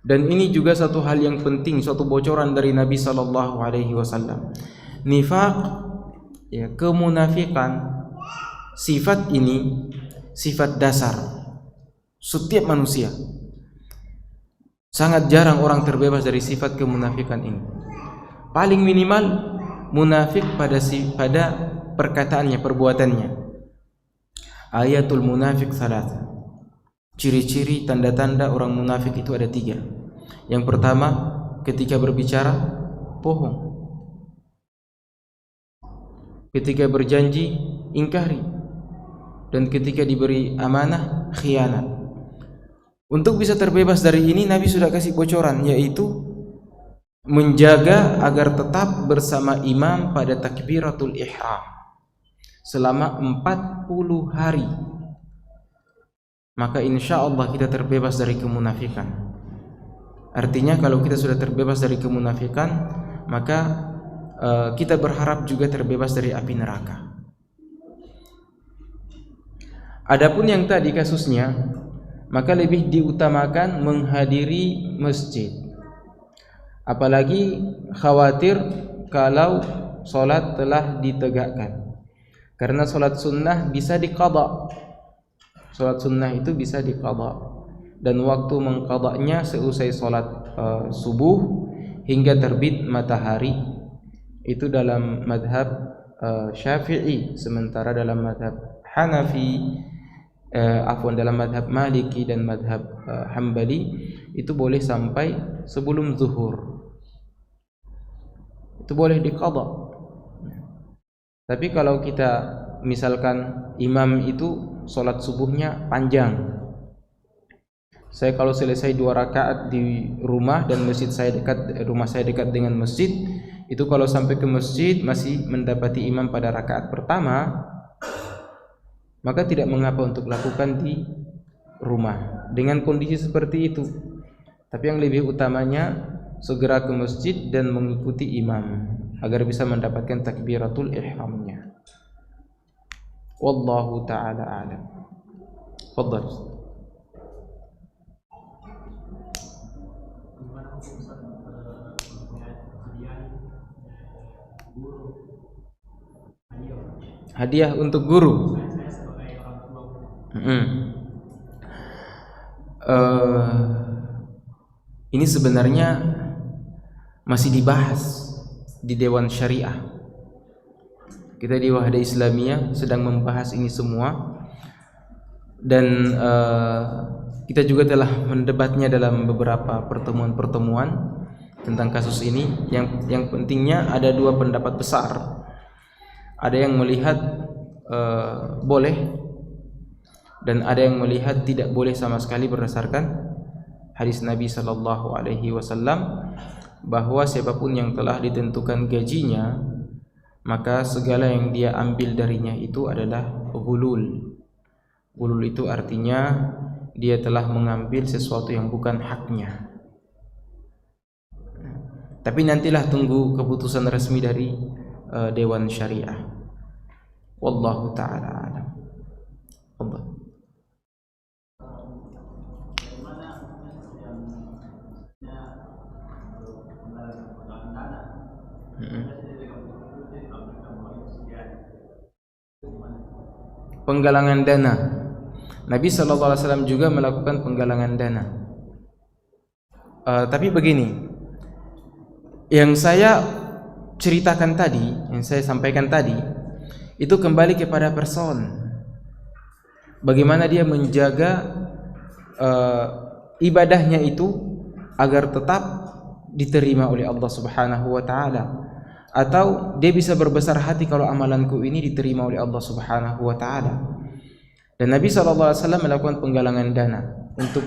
Dan ini juga satu hal yang penting, suatu bocoran dari Nabi sallallahu alaihi wasallam. Nifaq ya, kemunafikan, sifat ini sifat dasar setiap manusia. Sangat jarang orang terbebas dari sifat kemunafikan ini. Paling minimal munafik pada perkataannya, perbuatannya. Ayatul munafik salat. Ciri-ciri tanda-tanda orang munafik itu ada 3. Yang pertama, ketika berbicara bohong. Ketika berjanji ingkari. Dan ketika diberi amanah khianat. Untuk bisa terbebas dari ini, Nabi sudah kasih bocoran, yaitu menjaga agar tetap bersama imam pada takbiratul ihram selama 40 hari. Maka insya Allah kita terbebas dari kemunafikan. Artinya kalau kita sudah terbebas dari kemunafikan, maka kita berharap juga terbebas dari api neraka. Adapun yang tadi kasusnya, maka lebih diutamakan menghadiri masjid. Apalagi khawatir kalau solat telah ditegakkan. Karena solat sunnah bisa diqadha. Solat sunnah itu bisa diqadha. Dan waktu mengqadhanya seusai solat subuh hingga terbit matahari. Itu dalam madhab Syafi'i. Sementara dalam madhab Hanafi, dalam madhab Maliki dan madhab Hambali itu boleh sampai sebelum zuhur. Itu boleh diqadha. Tapi kalau kita misalkan imam itu sholat subuhnya panjang, saya kalau selesai 2 rakaat di rumah dan rumah saya dekat dengan masjid, itu kalau sampai ke masjid masih mendapati imam pada rakaat pertama, maka tidak mengapa untuk lakukan di rumah dengan kondisi seperti itu. Tapi yang lebih utamanya segera ke masjid dan mengikuti imam agar bisa mendapatkan takbiratul ihramnya. Wallahu ta'ala a'lam. Fadhal. Hadiah untuk guru. Ini sebenarnya masih dibahas di Dewan Syariah. Kita di Wahda Islamiyah sedang membahas ini semua, dan kita juga telah mendebatnya dalam beberapa pertemuan-pertemuan tentang kasus ini. Yang pentingnya ada 2 pendapat besar. Ada yang melihat boleh, dan ada yang melihat tidak boleh sama sekali berdasarkan hadis Nabi sallallahu alaihi wasallam bahwa siapapun yang telah ditentukan gajinya, maka segala yang dia ambil darinya itu adalah ghulul. Ghulul itu artinya dia telah mengambil sesuatu yang bukan haknya. Tapi nantilah tunggu keputusan resmi dari Dewan Syariah. Wallahu ta'ala a'lam. Allah. Penggalangan dana. Nabi SAW juga melakukan penggalangan dana. Tapi begini, yang saya ceritakan tadi, yang saya sampaikan tadi, itu kembali kepada person. Bagaimana dia menjaga ibadahnya itu agar tetap diterima oleh Allah Subhanahu wa taala, atau dia bisa berbesar hati kalau amalanku ini diterima oleh Allah Subhanahu wa taala. Dan Nabi SAW melakukan penggalangan dana untuk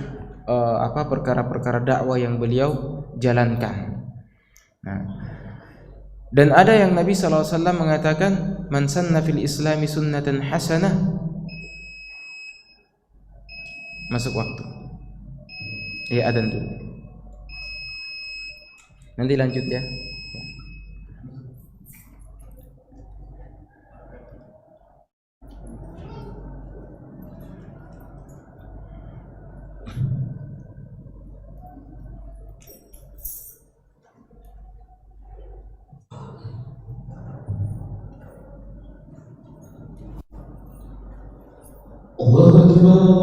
perkara-perkara dakwah yang beliau jalankan. Nah, dan ada yang Nabi SAW mengatakan, man sanna fil islami sunnatan hasanah. Masuk waktu. Ya, adzan dulu. Nanti lanjut ya. الله أكبر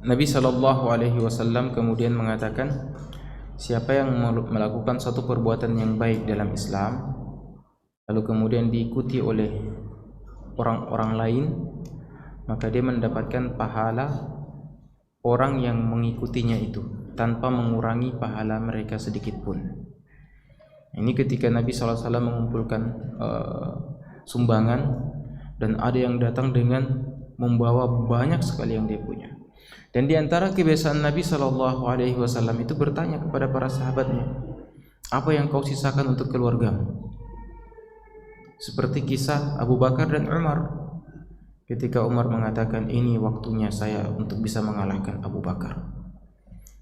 Nabi SAW kemudian mengatakan, siapa yang melakukan suatu perbuatan yang baik dalam Islam lalu kemudian diikuti oleh orang-orang lain, maka dia mendapatkan pahala orang yang mengikutinya itu tanpa mengurangi pahala mereka sedikit pun. Ini ketika Nabi SAW mengumpulkan sumbangan dan ada yang datang dengan membawa banyak sekali yang dia punya. Dan di antara kebiasaan Nabi SAW itu bertanya kepada para sahabatnya, apa yang kau sisakan untuk keluargamu? Seperti kisah Abu Bakar dan Umar. Ketika Umar mengatakan, ini waktunya saya untuk bisa mengalahkan Abu Bakar.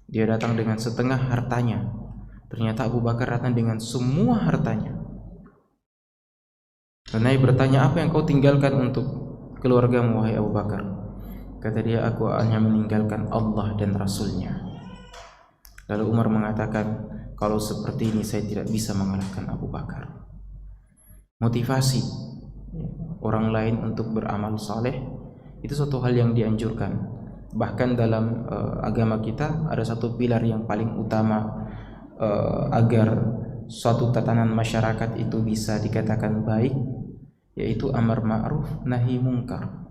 Dia datang dengan setengah hartanya. Ternyata Abu Bakar datang dengan semua hartanya. Karena dia bertanya, apa yang kau tinggalkan untuk keluargamu wahai Abu Bakar? Kata dia, aku hanya meninggalkan Allah dan Rasulnya. Lalu Umar mengatakan, kalau seperti ini saya tidak bisa mengalahkan Abu Bakar. Motivasi orang lain untuk beramal saleh itu suatu hal yang dianjurkan. Bahkan dalam agama kita ada satu pilar yang paling utama agar suatu tatanan masyarakat itu bisa dikatakan baik, yaitu amar ma'ruf nahi mungkar.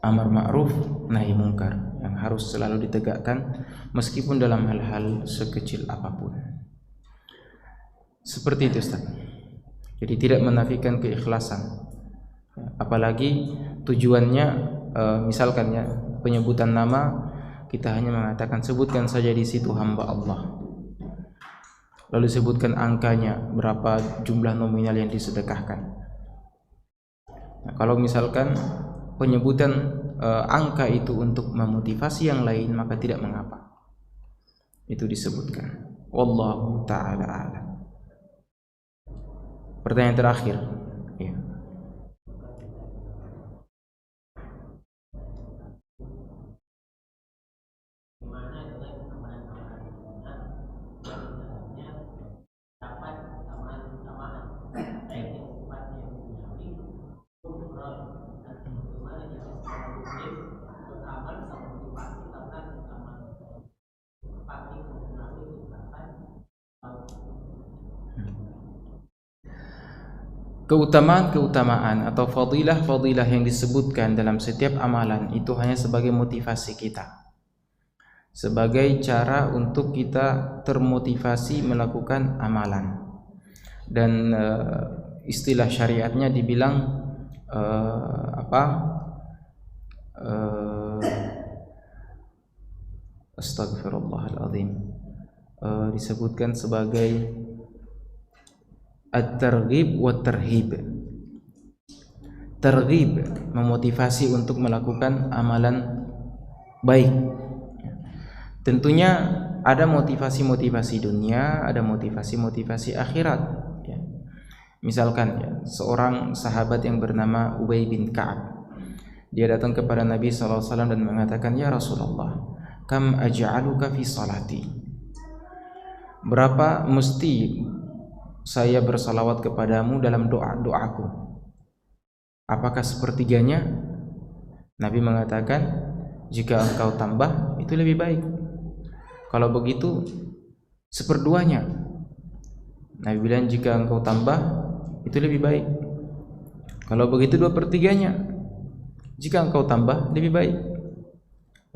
Amar ma'ruf nahi mungkar yang harus selalu ditegakkan meskipun dalam hal-hal sekecil apapun. Seperti itu, Ustaz. Jadi tidak menafikan keikhlasan. Apalagi tujuannya misalkan ya penyebutan nama, kita hanya mengatakan sebutkan saja di situ hamba Allah. Lalu sebutkan angkanya, berapa jumlah nominal yang disedekahkan. Nah, kalau misalkan penyebutan angka itu untuk memotivasi yang lain, maka tidak mengapa. Itu disebutkan. Wallahu ta'ala a'lam. Pertanyaan terakhir, ya. Keutamaan-keutamaan atau fadilah-fadilah yang disebutkan dalam setiap amalan itu hanya sebagai motivasi kita, sebagai cara untuk kita termotivasi melakukan amalan. Dan istilah syariatnya dibilang astagfirullahaladzim, disebutkan sebagai at-targhib wa tarhib. Targhib memotivasi untuk melakukan amalan baik. Tentunya ada motivasi-motivasi dunia, ada motivasi-motivasi akhirat. Ya. Misalkan ya, seorang sahabat yang bernama Ubay bin Ka'ab, dia datang kepada Nabi SAW dan mengatakan, ya Rasulullah, kam aj'aluka fi salati? Berapa mesti saya bersalawat kepadamu dalam doa-doaku? Apakah sepertiganya? Nabi mengatakan, jika engkau tambah itu lebih baik. Kalau begitu seperduanya. Nabi bilang, jika engkau tambah itu lebih baik. Kalau begitu 2/3-nya. Jika engkau tambah lebih baik.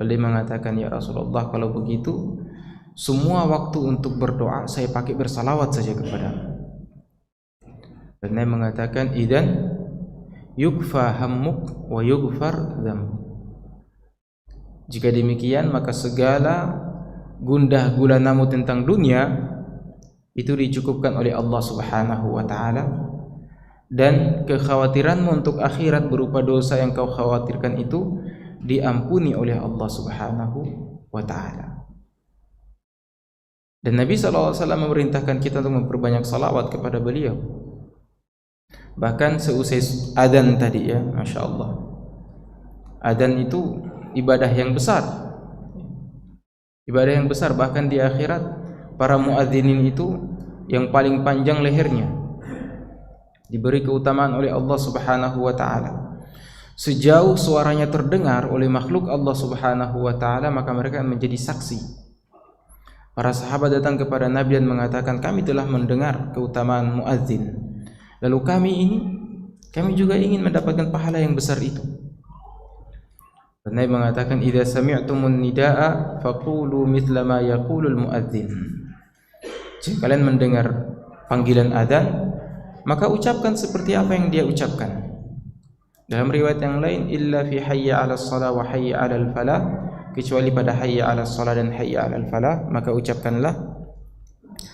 Lalu dia mengatakan, ya Rasulullah, kalau begitu semua waktu untuk berdoa saya pakai bersalawat saja kepadamu. Dan Nabi mengatakan, idan yukfa hammuk wa yughfar dzambuk. Jika demikian, maka segala gundah gulanamu tentang dunia itu dicukupkan oleh Allah Subhanahu wa taala, dan kekhawatiranmu untuk akhirat berupa dosa yang kau khawatirkan itu diampuni oleh Allah Subhanahu wa taala. Dan Nabi SAW memerintahkan kita untuk memperbanyak salawat kepada beliau. Bahkan seusai adzan tadi ya, Masya Allah, adzan itu ibadah yang besar. Ibadah yang besar, bahkan di akhirat para muadzinin itu yang paling panjang lehernya diberi keutamaan oleh Allah Subhanahu wa taala. Sejauh suaranya terdengar oleh makhluk Allah Subhanahu wa taala, maka mereka menjadi saksi. Para sahabat datang kepada Nabi dan mengatakan, kami telah mendengar keutamaan muadzin. Lalu kami juga ingin mendapatkan pahala yang besar itu. Dan Nabi mengatakan, idza sami'tumun nidaa faqulu mithla ma yaqulul muadzin. Jika kalian mendengar panggilan adzan, maka ucapkan seperti apa yang dia ucapkan. Dalam riwayat yang lain, illa fi hayya 'alas shalah wa hayya 'alal falah, kecuali pada hayya 'alas shalah dan hayya 'alal falah, maka ucapkanlah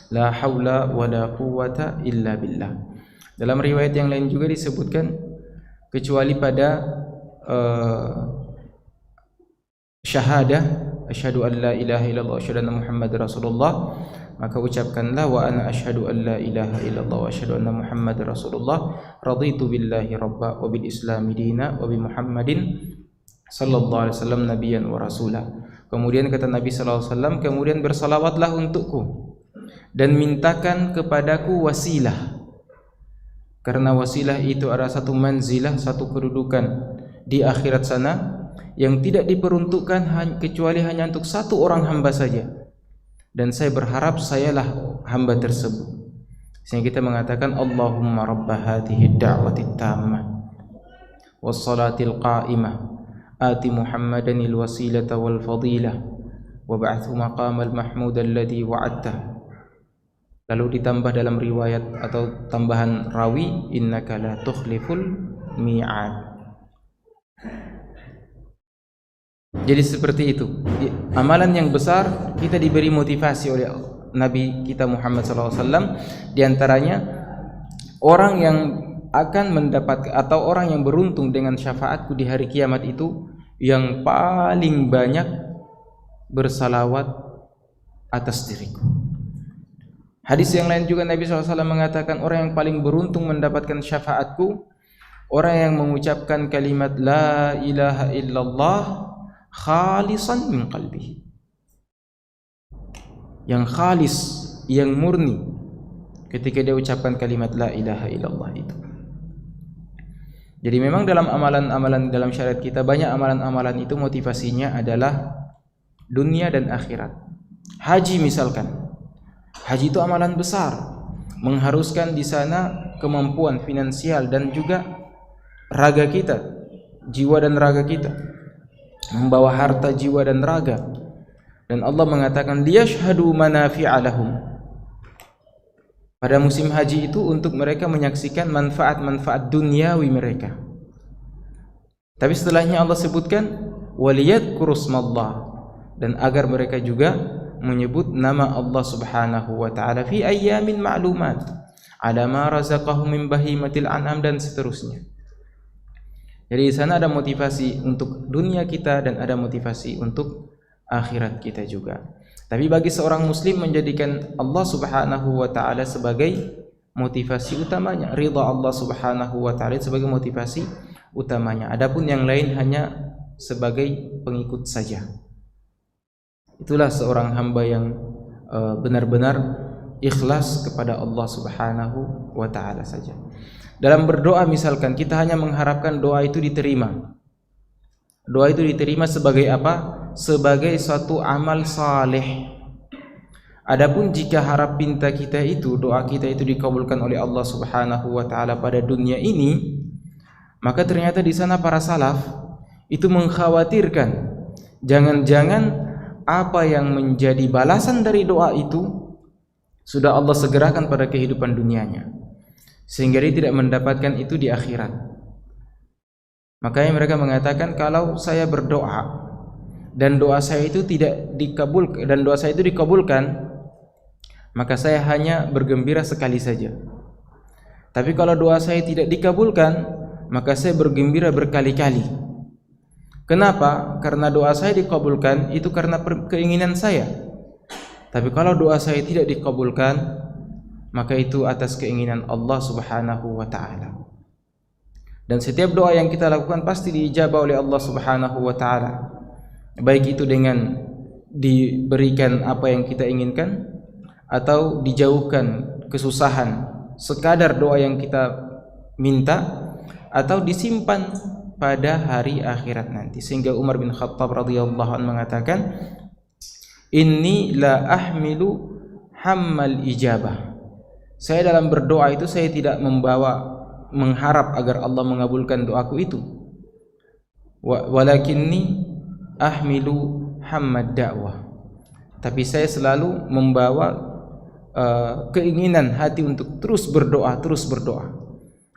la haula wala quwwata illa billah. Dalam riwayat yang lain juga disebutkan, kecuali pada syahadah asyhadu an la ilaha illallah wa asyhadu anna muhammadar rasulullah, maka ucapkanlah wa ana asyhadu an la ilaha illallah wa asyhadu anna muhammadar rasulullah, raditu billahi rabba wa bil islami dina wa bi muhammadin sallallahu alaihi wasallam nabiyyan wa rasula. Kemudian kata Nabi sallallahu alaihi wasallam, kemudian bersalawatlah untukku dan mintakan kepadaku wasilah, karena wasilah itu adalah satu manzilah, satu kedudukan di akhirat sana yang tidak diperuntukkan kecuali hanya untuk satu orang hamba saja, dan saya berharap sayalah hamba tersebut. Sehingga kita mengatakan, Allahumma rabba hadhihi ad-da'wati tammah was salatil qa'imah ati muhammadanil wasilata wal fadilah wa ba'athu maqamal mahmud alladhi wa'adta. Lalu ditambah dalam riwayat atau tambahan rawi, innaka la tukhliful mi'ad. Jadi seperti itu. Amalan yang besar, kita diberi motivasi oleh Nabi kita Muhammad SAW. Di antaranya, orang yang akan mendapat atau orang yang beruntung dengan syafaatku di hari kiamat itu yang paling banyak bersalawat atas diriku. Hadis yang lain juga Nabi SAW mengatakan, orang yang paling beruntung mendapatkan syafaatku, orang yang mengucapkan kalimat la ilaha illallah khalisan min qalbihi, yang khalis, yang murni ketika dia ucapkan kalimat la ilaha illallah itu. Jadi memang dalam amalan-amalan dalam syariat kita, banyak amalan-amalan itu motivasinya adalah dunia dan akhirat. Haji misalkan, haji itu amalan besar, mengharuskan di sana kemampuan finansial dan juga raga kita, jiwa dan raga kita, membawa harta, jiwa dan raga. Dan Allah mengatakan liyashhadu manafi'a lahum, pada musim haji itu untuk mereka menyaksikan manfaat-manfaat duniawi mereka. Tapi setelahnya Allah sebutkan waliyadhkurusmallah, dan agar mereka juga menyebut nama Allah Subhanahu wa taala fi ayyamin ma'lumat ala ma razaqahum min bahimatil an'am, dan seterusnya. Jadi di sana ada motivasi untuk dunia kita dan ada motivasi untuk akhirat kita juga. Tapi bagi seorang muslim menjadikan Allah Subhanahu wa taala sebagai motivasi utamanya, ridha Allah Subhanahu wa taala sebagai motivasi utamanya. Adapun yang lain hanya sebagai pengikut saja. Itulah seorang hamba yang benar-benar ikhlas kepada Allah Subhanahu wa taala saja. Dalam berdoa misalkan, kita hanya mengharapkan doa itu diterima. Doa itu diterima sebagai apa? Sebagai suatu amal saleh. Adapun jika harap pinta kita itu, doa kita itu dikabulkan oleh Allah Subhanahu wa taala pada dunia ini, maka ternyata di sana para salaf itu mengkhawatirkan jangan-jangan apa yang menjadi balasan dari doa itu sudah Allah segerakan pada kehidupan dunianya, sehingga dia tidak mendapatkan itu di akhirat. Makanya mereka mengatakan, kalau saya berdoa dan doa saya itu tidak dikabulkan, dan doa saya itu dikabulkan, maka saya hanya bergembira sekali saja. Tapi kalau doa saya tidak dikabulkan, maka saya bergembira berkali-kali. Kenapa? Karena doa saya dikabulkan itu karena keinginan saya. Tapi kalau doa saya tidak dikabulkan, maka itu atas keinginan Allah Subhanahu wa taala. Dan setiap doa yang kita lakukan pasti diijabah oleh Allah Subhanahu wa taala. Baik itu dengan diberikan apa yang kita inginkan atau dijauhkan kesusahan sekadar doa yang kita minta, atau disimpan pada hari akhirat nanti. Sehingga Umar bin Khattab radhiyallahu anhu mengatakan, inni la ahmilu hammal ijabah. Saya dalam berdoa itu saya tidak mengharap agar Allah mengabulkan doaku itu. Walakinni ahmilu hammad da'wah. Tapi saya selalu membawa keinginan hati untuk terus berdoa.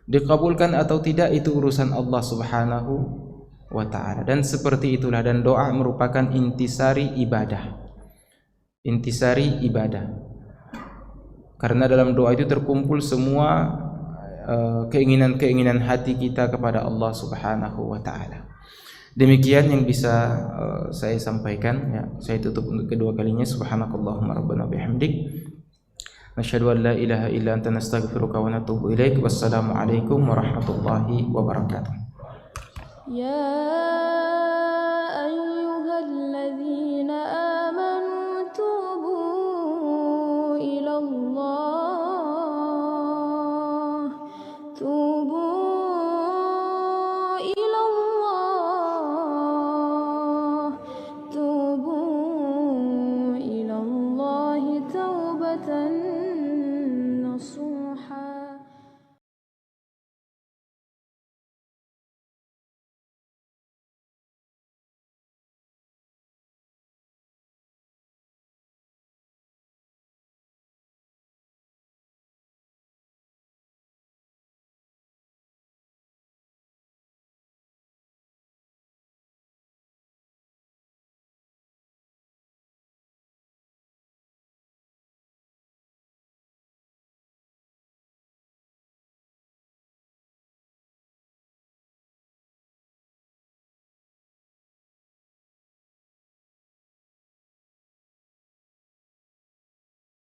Dikabulkan atau tidak itu urusan Allah Subhanahu wa ta'ala. Dan seperti itulah, dan doa merupakan intisari ibadah. Karena dalam doa itu terkumpul semua keinginan-keinginan hati kita kepada Allah Subhanahu wa ta'ala. Demikian yang bisa saya sampaikan ya. Saya tutup untuk kedua kalinya. Subhanakallahumma rabbana bihamdik, nasyhadu an la ilaha illa anta nastaghfiruka wa natubu ilaik. Wassalamu alaikum warahmatullahi wabarakatuh. Ya